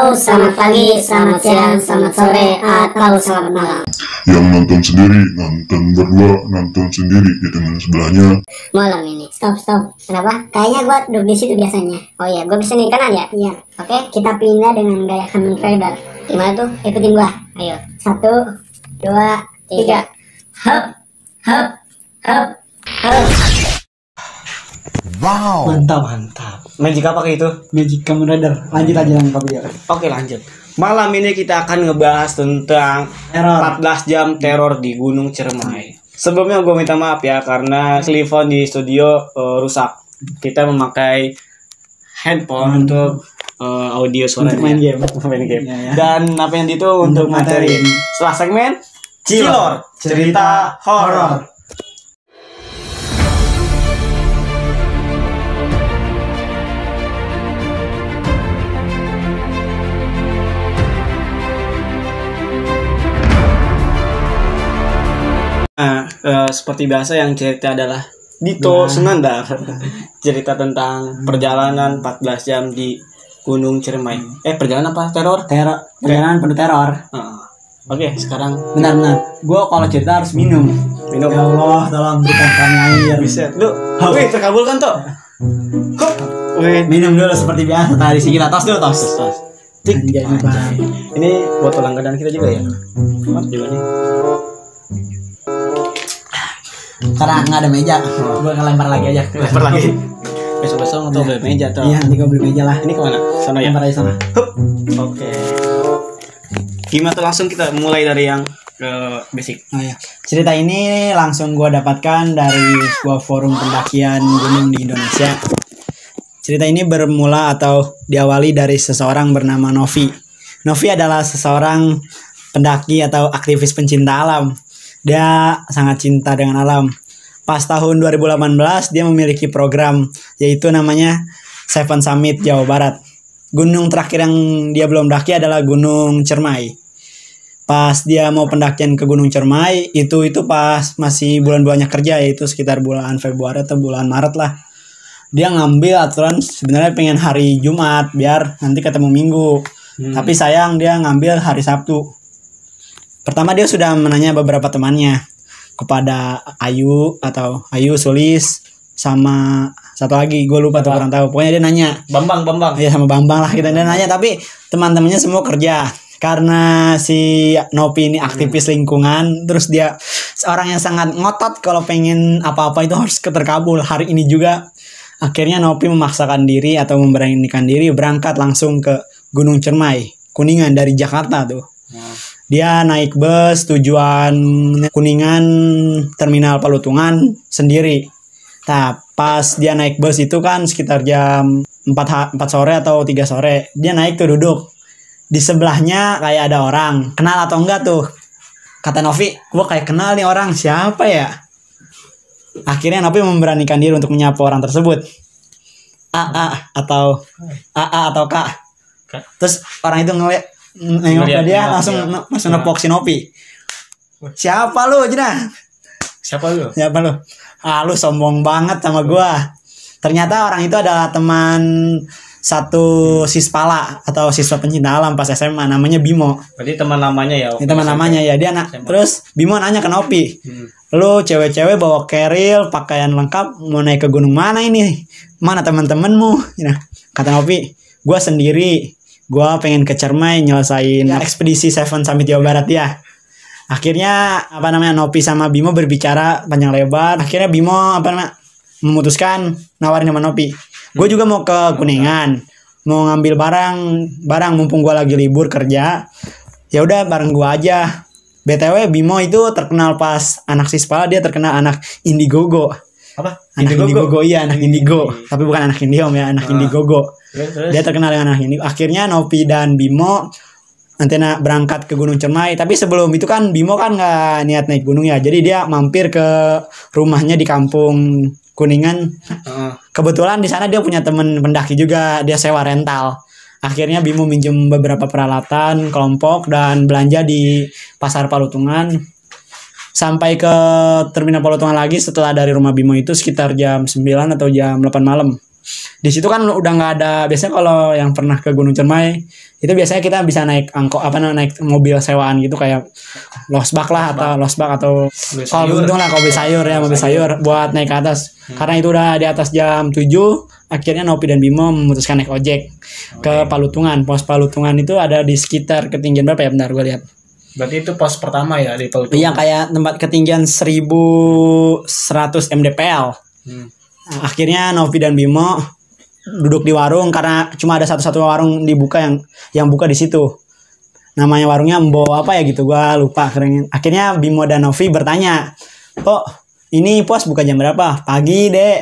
Halo, selamat pagi, selamat siang, selamat sore, atau selamat malam. Yang nonton sendiri, nonton berdua, nonton sendiri di teman sebelahnya. Malam ini. Stop. Kenapa? Kayaknya gua duduk di situ biasanya. Oh iya, gua bisa nih kanan ya? Iya. Oke, kita pindah dengan gaya Kamen Rider. Gimana tuh? Ikutin gua. Ayo. 1, 2, 3. Hop, hop, hop, hop. Wow. Mantap. Magic apa kayak itu? Magic Kamen Rider. Lanjut aja dengan Kak Beliau. Oke, lanjut. Malam ini kita akan ngebahas tentang Teror. 14 jam teror di Gunung Ciremai. Sebelumnya gue minta maaf ya karena telepon di studio rusak. Kita memakai handphone untuk audio suaranya. Untuk main game. Main game. Ya, ya. Dan apa yang itu untuk materi. Setelah segmen Cilor, cerita horor. Nah, seperti biasa yang cerita adalah Dito Sunandar. Cerita tentang perjalanan 14 jam di Gunung Ciremai. Perjalanan apa? Teror? Perjalanan penuh teror. Oke, sekarang Benar. Gue kalau cerita harus minum. minum. Ya Allah, tolong berikan kami air. Bisa. Lu, wih, terkabulkan toh. Hup. Wih, Minum dulu seperti biasa. Tadi sih kita tos dulu tos. Tik. Anjay, Bang. Ini botol langganan kita juga ya. Mantap juga nih. Karena nggak ada meja, gue ngelempar lagi aja. Lempar lagi. Besok-besok atau beli meja toh. Iya, nanti gue beli meja lah. Ini kemana? Sana ya. Lempar aja sana. Hup. Oke. Gimana tuh, langsung kita mulai dari yang basic. Oh ya, cerita ini langsung gue dapatkan dari sebuah forum pendakian gunung di Indonesia. Cerita ini bermula atau diawali dari seseorang bernama Novi. Novi adalah seseorang pendaki atau aktivis pencinta alam. Dia sangat cinta dengan alam. Pas tahun 2018 dia memiliki program yaitu namanya Seven Summit Jawa Barat. Gunung terakhir yang dia belum daki adalah Gunung Ciremai. Pas dia mau pendakian ke Gunung Ciremai itu pas masih bulan-bulannya kerja, yaitu sekitar bulan Februari atau bulan Maret lah. Dia ngambil aturan sebenarnya pengen hari Jumat biar nanti ketemu Minggu. Tapi sayang dia ngambil hari Sabtu. Pertama dia sudah menanya beberapa temannya, kepada Ayu, Sulis, sama satu lagi gue lupa tuh, kurang tahu. Pokoknya dia nanya. Bambang. Iya, sama Bambang lah kita. Dia nanya, tapi teman-temannya semua kerja. Karena si Nopi ini aktivis lingkungan, terus dia seorang yang sangat ngotot kalau pengen apa-apa itu harus terkabul. Hari ini juga akhirnya Nopi memaksakan diri atau memberanikan diri berangkat langsung ke Gunung Ciremai, Kuningan dari Jakarta tuh. Dia naik bus tujuan Kuningan Terminal Palutungan sendiri. Nah, pas dia naik bus itu kan sekitar jam 4 sore atau 3 sore. Dia naik tuh duduk. Di sebelahnya kayak ada orang. Kenal atau enggak tuh? Kata Novi, gue kayak kenal nih orang. Siapa ya? Akhirnya Novi memberanikan diri untuk menyapa orang tersebut. AA atau Kak. Terus orang itu nengok ke dia, langsung nepok si Nopi. Siapa lu, Jena? Siapa lu? Lu sombong banget sama gua. Ternyata orang itu adalah teman satu sispala atau siswa pencinta alam pas SMA, namanya Bimo. Berarti teman lamanya ya? Ini teman lamanya ya, dia terus Bimo nanya ke Nopi, lu cewek-cewek bawa keril, pakaian lengkap, mau naik ke gunung mana ini? Mana teman-temanmu? Kata Nopi, gua sendiri. Gua pengen ke Ciremai nyelesain ekspedisi Seven Summit Jawa Barat ya. Akhirnya Nopi sama Bimo berbicara panjang lebar. Akhirnya Bimo memutuskan nawarin sama Nopi. Gue juga mau ke Kuningan, mau ngambil barang mumpung gue lagi libur kerja. Ya udah bareng gue aja. BTW Bimo itu terkenal pas anak Sispala, dia terkenal anak Indiegogo. Apa? Anak Indiegogo, iya anak Indigo. Tapi bukan anak Indiom ya, anak Indiegogo. Terus? Dia terkenal dengan anak Indigo. Akhirnya Nopi dan Bimo nanti berangkat ke Gunung Ciremai. Tapi sebelum itu kan Bimo kan nggak niat naik gunung ya. Jadi dia mampir ke rumahnya di kampung Kuningan. Kebetulan di sana dia punya temen pendaki juga. Dia sewa rental. Akhirnya Bimo minjem beberapa peralatan kelompok dan belanja di Pasar Palutungan. Sampai ke Terminal Palutungan lagi setelah dari rumah Bimo itu sekitar jam 9 atau jam 8 malam. Di situ kan udah nggak ada, biasanya kalau yang pernah ke Gunung Cermai itu biasanya kita bisa naik naik mobil sewaan gitu kayak losbak atau kalau untung lah kalau beli sayur ya, mobil sayur buat naik ke atas. Karena itu udah di atas jam 7, akhirnya Nopi dan Bimo memutuskan naik ojek ke Palutungan. Pos Palutungan itu ada di sekitar ketinggian berapa ya, bentar gue lihat. Berarti itu pos pertama ya di Palutungan. Iya, kayak tempat ketinggian 1100 mdpl. Nah, akhirnya Novi dan Bimo duduk di warung karena cuma ada satu-satu warung dibuka yang buka di situ. Namanya warungnya Mbo apa ya gitu, gua lupa. Akhirnya Bimo dan Novi bertanya, "Kok ini pos buka jam berapa?" "Pagi, Dek.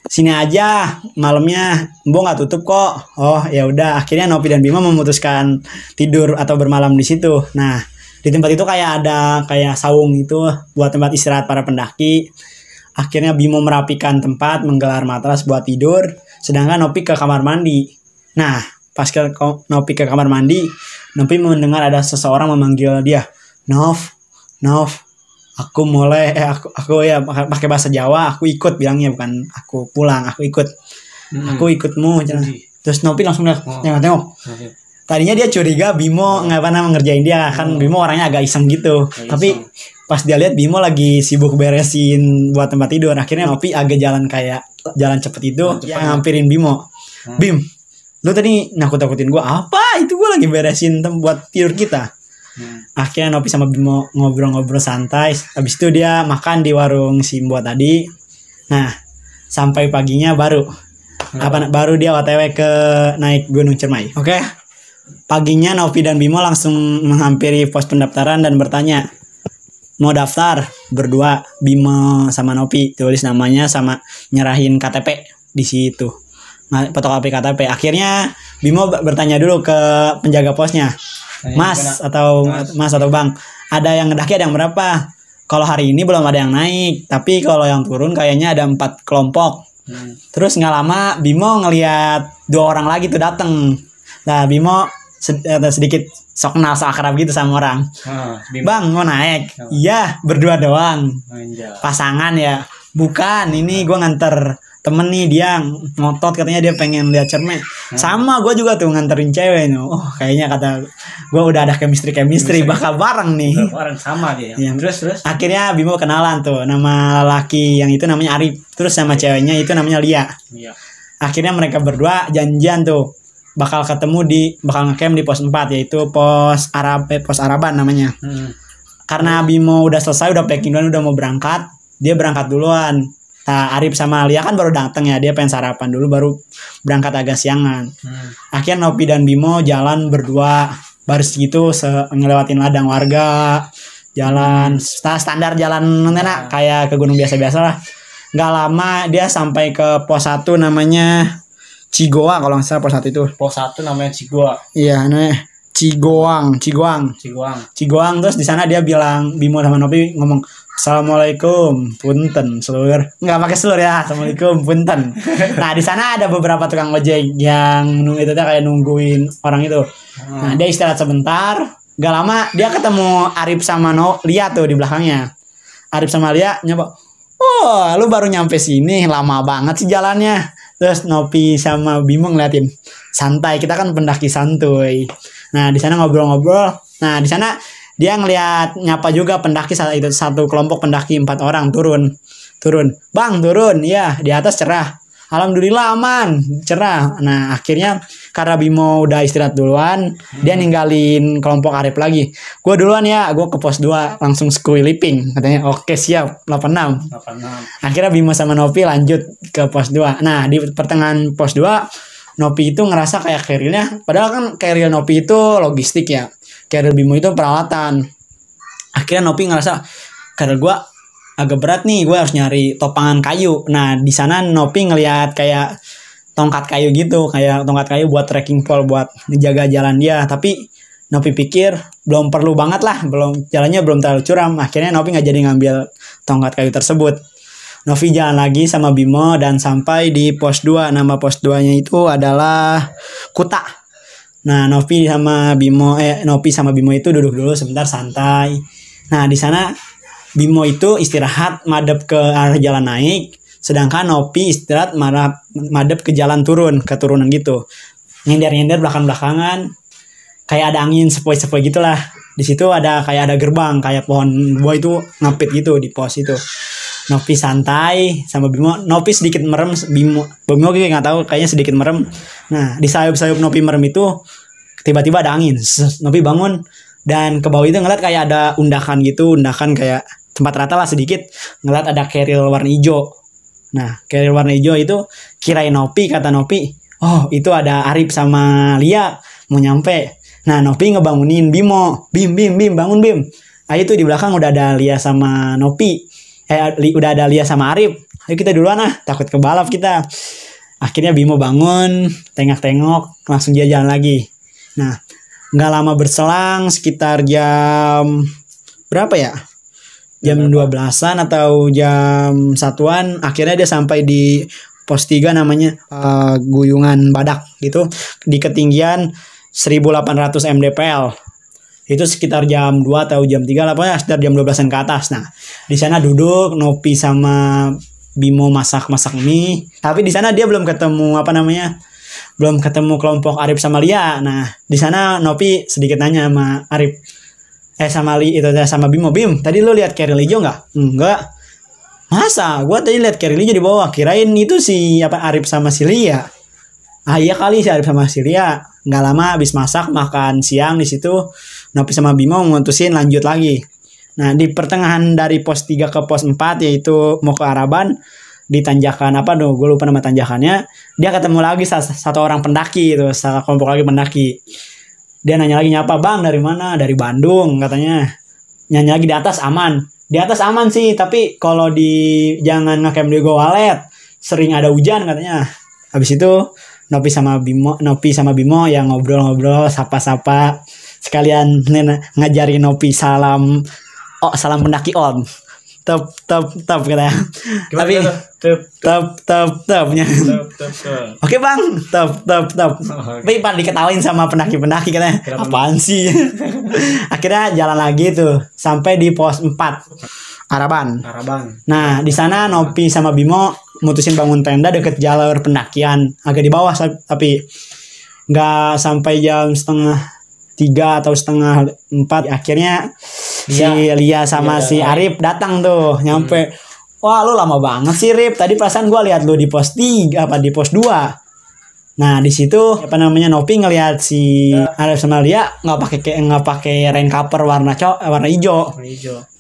Sini aja, malamnya Mbo nggak tutup kok." "Oh, ya udah." Akhirnya Novi dan Bimo memutuskan tidur atau bermalam di situ. Nah, di tempat itu kayak ada kayak saung itu buat tempat istirahat para pendaki. Akhirnya Bimo merapikan tempat, menggelar matras buat tidur, sedangkan Nopi ke kamar mandi. Nah, pas Nopi ke kamar mandi, Nopi mendengar ada seseorang memanggil dia. Nov, aku aku ya pakai bahasa Jawa, aku ikut bilangnya, bukan aku pulang, aku ikut. Aku ikutmu. Terus Nopi langsung tengok. Tadinya dia curiga Bimo nggak pernah ngerjain dia, kan Bimo orangnya agak iseng gitu. Tapi pas dia lihat Bimo lagi sibuk beresin buat tempat tidur, akhirnya Nopi agak jalan cepet itu, ngampirin Bimo. "Bim, lu tadi nakut-nakutin gue apa? Itu gue lagi beresin buat tidur kita." Akhirnya Nopi sama Bimo ngobrol-ngobrol santai. Habis itu dia makan di warung Simbo tadi. Nah, sampai paginya baru dia OTW ke naik Gunung Cermai. Oke. Paginya Novi dan Bimo langsung menghampiri pos pendaftaran dan bertanya, "Mau daftar?" Berdua, Bimo sama Novi tulis namanya sama nyerahin KTP di situ. Fotokopi KTP. Akhirnya Bimo bertanya dulu ke penjaga posnya, Mas atau Bang, ada yang ngedaki, ada yang berapa? Kalau hari ini belum ada yang naik, tapi kalau yang turun kayaknya ada 4 kelompok. Terus nggak lama Bimo ngelihat 2 orang lagi tuh dateng. Nah, Bimo sedikit sok kenal, sok akrab gitu sama orang. "Bang, mau naik?" "Iya, berdua doang." "Pasangan ya?" "Bukan, ini gue nganter temen nih, dia ngotot katanya dia pengen lihat Cermai." "Sama, gue juga tuh nganterin cewek nih." "Oh, kayaknya," kata gue, "udah ada chemistry bakal bareng nih." Orang sama dia. Ya. Terus akhirnya Bimo kenalan tuh, nama laki yang itu namanya Arif, terus sama ceweknya itu namanya Lia. Akhirnya mereka berdua janjian tuh bakal ngecamp di pos 4, yaitu pos Araban namanya. Karena Bimo udah selesai, udah packing duluan, udah mau berangkat, dia berangkat duluan. Nah, Arif sama Lia kan baru datang ya, dia pengen sarapan dulu baru berangkat agak siangan. Akhirnya Nopi dan Bimo jalan berdua baris gitu, ngelewatin ladang warga, jalan standar jalan enak kayak ke gunung biasa-biasa lah. Gak lama dia sampai ke pos 1 namanya Cigoa, kalau nggak salah pos 1 itu. Pos 1 namanya Cigoa. Iya, namanya Cigoang. Terus di sana dia bilang, Bimo sama Nopi ngomong, "Assalamualaikum, punten, selur." Nggak pakai selur ya, "Assalamualaikum, punten." Nah, di sana ada beberapa tukang ojek yang kayak nungguin orang itu. Nah, dia istirahat sebentar. Gak lama dia ketemu Arif sama Lia tuh di belakangnya. Arif sama Lia nyoba, "Oh, lu baru nyampe sini, lama banget sih jalannya." Terus Nopi sama Bimo ngeliatin, santai, kita kan pendaki santuy. Nah, di sana ngobrol-ngobrol. Nah, di sana dia ngeliat nyapa juga pendaki satu kelompok pendaki 4 orang turun. "Bang, turun." "Iya, di atas cerah." "Alhamdulillah aman, cerah." Nah, akhirnya karena Bimo udah istirahat duluan, dia ninggalin kelompok Arif lagi. "Gue duluan ya, gue ke pos 2 langsung squiliping," katanya. "Oke, siap, 86." Akhirnya Bimo sama Nopi lanjut ke pos 2. Nah, di pertengahan pos 2, Nopi itu ngerasa kayak carrier-nya, padahal kan carrier Nopi itu logistik ya, carrier Bimo itu peralatan. Akhirnya Nopi ngerasa, carrier gue agak berat nih, gue harus nyari topangan kayu. Nah, di sana Nopi ngelihat kayak tongkat kayu gitu, kayak tongkat kayu buat trekking pole buat menjaga jalan dia. Tapi Nopi pikir belum perlu banget lah, jalannya belum terlalu curam. Akhirnya Nopi nggak jadi ngambil tongkat kayu tersebut. Novi jalan lagi sama Bimo dan sampai di pos 2. Nama pos 2-nya itu adalah Kuta. Nah, Novi sama Bimo itu duduk dulu sebentar santai. Nah, di sana Bimo itu istirahat madep ke arah jalan naik, Sedangkan Nopi istirahat madep ke jalan turun, ke turunan gitu. Nyender-nyender belakang-belakangan. Kayak ada angin sepoi-sepoi gitulah. Di situ ada kayak ada gerbang, kayak pohon buah itu ngapit gitu di pos itu. Nopi santai sama Bimo. Nopi sedikit merem, Bimo gue nggak tahu, kayaknya sedikit merem. Nah, di sayup-sayup Nopi merem itu tiba-tiba ada angin. Nopi bangun dan ke bawah itu ngeliat kayak ada undakan gitu, undakan kayak tempat rata lah sedikit. Ngeliat ada keril warna hijau. Nah, keril warna hijau itu kirain Nopi, kata Nopi, oh itu ada Arif sama Lia mau nyampe. Nah, Nopi ngebangunin Bimo, Bim bangun Bim. Ah itu di belakang udah ada Lia sama Nopi. Udah ada Lia sama Arif. Ayo kita duluan takut kebalap kita. Akhirnya Bimo bangun, tengok-tengok, langsung dia jalan lagi. Nah, nggak lama berselang, sekitar jam berapa ya? Jam 12-an atau jam 1-an, akhirnya dia sampai di pos 3 namanya Guyungan Badak gitu, di ketinggian 1800 mdpl. Itu sekitar jam 2 atau jam 3 lah, pokoknya sekitar jam 12-an ke atas. Nah, di sana duduk Nopi sama Bimo masak mie. Tapi di sana dia belum ketemu belum ketemu kelompok Arif sama Lia. Nah, di sana Nopi sedikit nanya sama Arif. Sama Bimo, Bim, tadi lu lihat keril hijau nggak? Enggak. Masa? Gua tadi lihat keril hijau di bawah. Kirain itu si Arif sama si Lia. Ah iya kali si Arif sama si Lia. Nggak lama habis masak, makan siang di situ. Nopi sama Bimo mutusin lanjut lagi. Nah, di pertengahan dari pos 3 ke pos 4 yaitu mau ke Araban, di tanjakan gue lupa nama tanjakannya, dia ketemu lagi satu orang pendaki itu, salah kelompok lagi pendaki. Dia nanya lagi, nyapa bang dari mana? Dari Bandung katanya. Nanya lagi, di atas aman? Di atas aman sih, tapi kalau jangan ngecamp di Gowalet, sering ada hujan katanya. Habis itu Nopi sama Bimo yang ngobrol-ngobrol, sapa-sapa, sekalian ngajarin Nopi salam pendaki on. Top katanya. Tapi topnya. Oke bang, top. Tapi pan diketawain sama pendaki katanya. Apaan sih? Akhirnya jalan lagi tuh sampai di pos 4 Araban. Nah, di sana Nopi sama Bimo mutusin bangun tenda deket jalur pendakian, agak di bawah tapi nggak sampai jam 2:30 atau 3:30. Akhirnya si Lia sama si Arif datang tuh, nyampe. Wah, lu lama banget sih, Rip. Tadi perasaan gua lihat lu di pos 3 di pos 2. Nah, di situ Nopi ngelihat si Arif sama Lia nggak pakai rain cover warna hijau.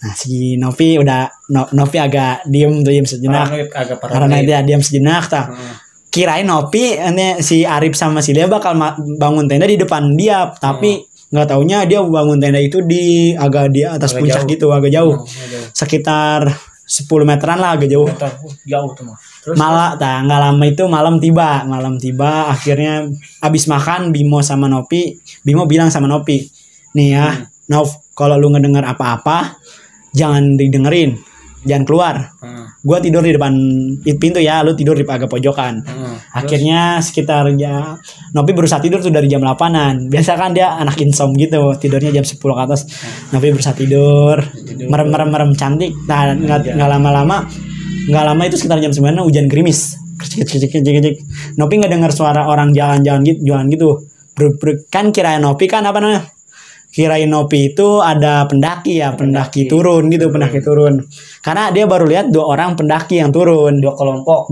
Nah, si Nopi agak diem sejenak. Karena dia diem sejenak Kirain Nopi si Arif sama si Lia bakal bangun tenda di depan dia, tapi nggak taunya dia bangun tenda itu agak di atas puncak gitu, agak jauh. Sekitar 10 meteran lah, agak jauh. Jauh tuh mah. Malah nggak lama itu malam tiba. Akhirnya abis makan Bimo bilang sama Nopi, nih ya, Nov, kalau lu ngedenger apa-apa jangan didengerin, jangan keluar. Gua tidur di depan pintu ya, lu tidur di agak pojokan. Akhirnya sekitar Nopi berusaha tidur tuh dari jam 8-an. Biasa kan dia anak insom gitu, tidurnya jam 10 ke atas. Nopi berusaha tidur. Merem cantik. Nah, nggak lama itu sekitar jam 9 hujan gerimis. Kecik. Nopi nggak dengar suara orang jalan gitu. Kan kirain Nopi kirain Nopi itu ada pendaki turun. Karena dia baru lihat 2 orang pendaki yang turun. 2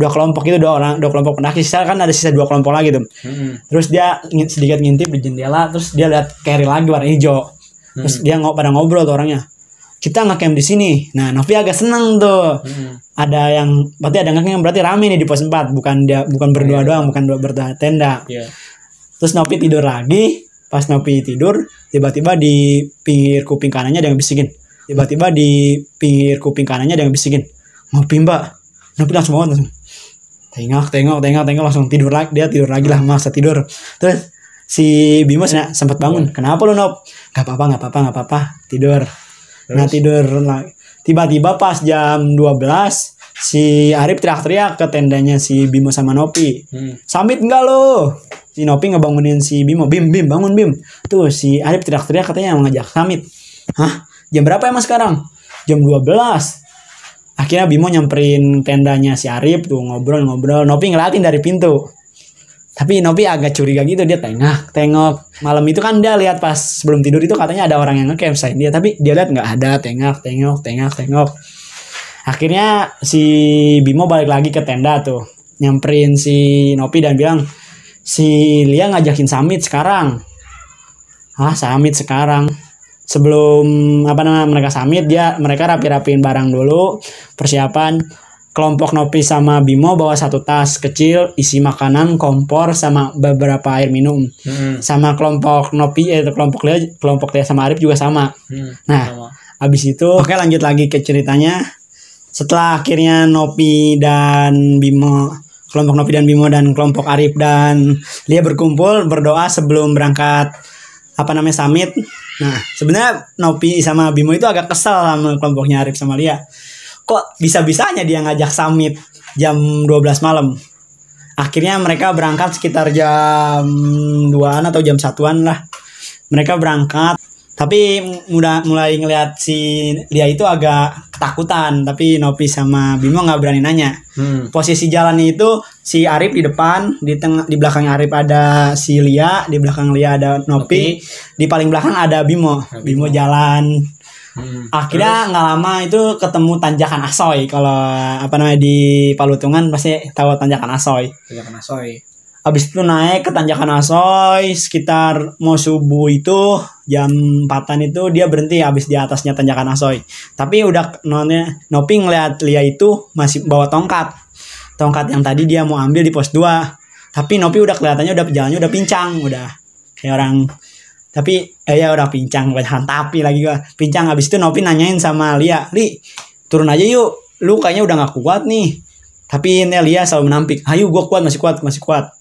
kelompok itu 2 kelompok pendaki. Sisa kan ada sisa 2 kelompok lagi tuh. Terus dia sedikit ngintip di jendela, terus dia lihat keril lagi warna hijau. Terus dia pada ngobrol tuh orangnya. Kita ngecamp di sini. Nah, Nopi agak seneng tuh. Berarti rame nih di pos 4, bukan berdua doang, bukan bertenda. Terus Nopi tidur lagi. Pas Nopi tidur, tiba-tiba di pinggir kuping kanannya ada yang bisikin. Nopi mbak. Nopi langsung bangun. Tengok langsung tidur lagi. Dia tidur lagi lah, maksa tidur. Terus si Bimo sempat bangun. Kenapa lu, Nop? Gak apa-apa. Tidur. Nah, tidur lagi. Tiba-tiba pas jam 12, si Arif teriak-teriak ke tendanya si Bimo sama Nopi. Samit enggak lo? Si Nopi ngebangunin si Bimo. Bim, bangun Bim. Tuh si Arif teriak-teriak katanya mau ngajak samit. Hah? Jam berapa emang sekarang? Jam 12. Akhirnya Bimo nyamperin tendanya si Arif tuh, ngobrol-ngobrol. Nopi ngeliatin dari pintu. Tapi Nopi agak curiga gitu, dia tengok. Malam itu kan dia lihat pas sebelum tidur itu katanya ada orang yang nge-campsite dia, tapi dia lihat nggak ada, tengok. Akhirnya si Bimo balik lagi ke tenda tuh, nyamperin si Nopi dan bilang, si Lia ngajakin summit sekarang. Summit sekarang. Sebelum mereka summit, mereka rapi-rapiin barang dulu, persiapan. Kelompok Nopi sama Bimo bawa satu tas kecil isi makanan, kompor sama beberapa air minum. Sama kelompok Nopi kelompok Lia sama Arif juga sama. Nah, abis itu oke, lanjut lagi ke ceritanya. Setelah akhirnya Nopi dan Bimo, kelompok Nopi dan Bimo dan kelompok Arif dan Lia berkumpul berdoa sebelum berangkat summit. Nah, sebenarnya Nopi sama Bimo itu agak kesel sama kelompoknya Arif sama Lia. Kok bisa-bisanya dia ngajak summit jam 12 malam. Akhirnya mereka berangkat sekitar jam 2-an atau jam 1-an lah. Mereka berangkat. Tapi mulai ngeliat si Lia itu agak ketakutan. Tapi Nopi sama Bimo gak berani nanya. Posisi jalannya itu si Arif di depan. Di belakang Arif ada si Lia. Di belakang Lia ada Nopi. Di paling belakang ada Bimo. Bimo jalan. Akhirnya nggak lama itu ketemu tanjakan Asoy. Kalau di Palutungan pasti tahu tanjakan Asoy. Abis itu naik ke tanjakan Asoy sekitar mau subuh itu jam 4-an itu dia berhenti abis di atasnya tanjakan Asoy. Tapi udah Nopi ngeliat Lia itu masih bawa tongkat yang tadi dia mau ambil di pos 2. Tapi Nopi udah kelihatannya jalannya udah pincang, udah kayak orang. Tapi udah pincang, bukan tapi lagi gua pincang. Habis itu Nopi nanyain sama Lia, "Li, turun aja yuk. Lu kayaknya udah gak kuat nih." Tapi Lia selalu menampik, "Ayo, gua kuat, masih kuat."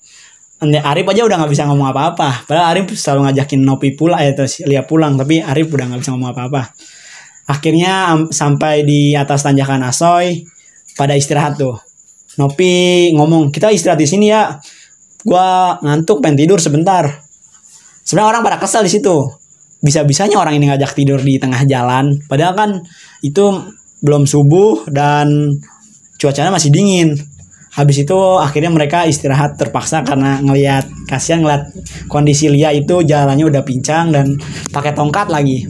Arif aja udah gak bisa ngomong apa-apa. Padahal Arif selalu ngajakin Nopi pulang, terus Lia pulang. Tapi Arif udah gak bisa ngomong apa-apa. Akhirnya sampai di atas tanjakan Asoy, pada istirahat tuh. Nopi ngomong, "Kita istirahat di sini ya. Gua ngantuk, pengen tidur sebentar." Sebenarnya orang pada kesel di situ. Bisa-bisanya orang ini ngajak tidur di tengah jalan. Padahal kan itu belum subuh dan cuacanya masih dingin. Habis itu akhirnya mereka istirahat terpaksa karena kasihan ngeliat kondisi Lia itu jalannya udah pincang dan pakai tongkat lagi.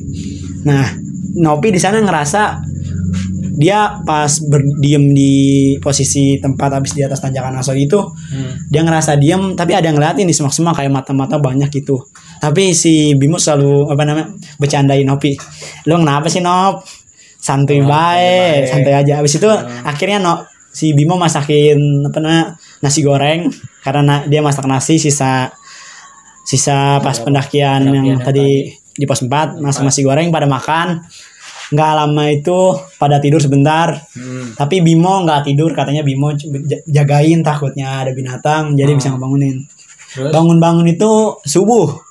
Nah, Nopi di sana ngerasa dia pas berdiem di posisi tempat habis di atas tanjakan Asoy itu, dia ngerasa diem tapi ada yang ngeliatin di semak-semak kayak mata-mata banyak gitu. Tapi si Bimo selalu bercandain Nopi, "Lu kenapa sih, Nop? Santuy baik, santai aja." Habis itu akhirnya si Bimo masakin nasi goreng karena dia masak nasi sisa pas pendakian yang tadi di pos 4, masak nasi goreng pada makan. Nggak lama itu pada tidur sebentar. Tapi Bimo nggak tidur, katanya Bimo jagain takutnya ada binatang, jadi bisa ngebangunin. Bangun itu subuh.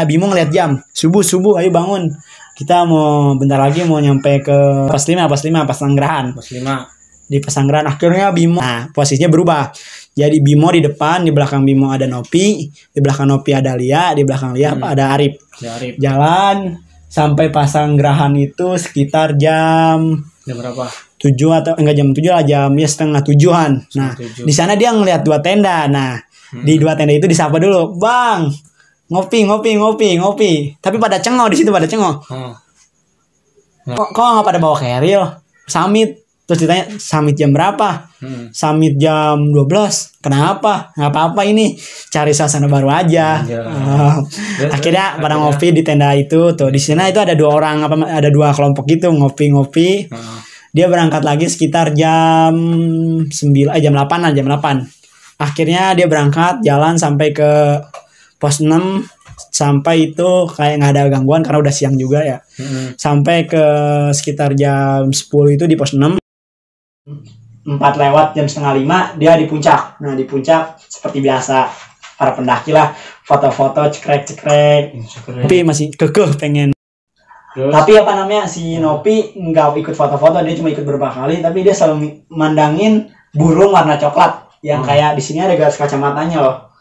Bimo ngeliat jam, subuh, ayo bangun. Kita mau bentar lagi mau nyampe ke pos 5 Pesanggerahan. Di Pesanggerahan akhirnya Bimo, posisinya berubah. Jadi Bimo di depan, di belakang Bimo ada Nopi, di belakang Nopi ada Lia, di belakang Lia ada Arif. Jalan sampai Pesanggerahan itu sekitar jam berapa? 7 atau enggak jam 7 lah, jam setengah 7-an. Nah, di sana dia ngeliat 2 tenda. Nah, di 2 tenda itu disapa dulu, "Bang, ngopi." Tapi pada cengok di situ, pada cengok. Kok nggak pada bawa keril? Summit. Terus ditanya, "Summit jam berapa?" "Summit jam 12. "Kenapa?" "Nggak apa-apa, ini cari suasana baru aja." Akhirnya pada ngopi di tenda itu tuh. Di sana itu ada 2 orang, ada 2 kelompok gitu ngopi. Dia berangkat lagi sekitar jam 8. Akhirnya dia berangkat jalan sampai ke pos 6. Sampai itu kayak nggak ada gangguan karena udah siang juga ya. Sampai ke sekitar jam 10 itu di pos 6. 4 lewat jam setengah 5 dia di puncak. Nah, di puncak seperti biasa para pendaki lah, foto-foto cekrek. Tapi masih kekeh pengen. Tapi si Nopi nggak ikut foto-foto, dia cuma ikut beberapa kali. Tapi dia selalu mandangin burung warna coklat yang kayak di sini ada garis kacamatanya loh.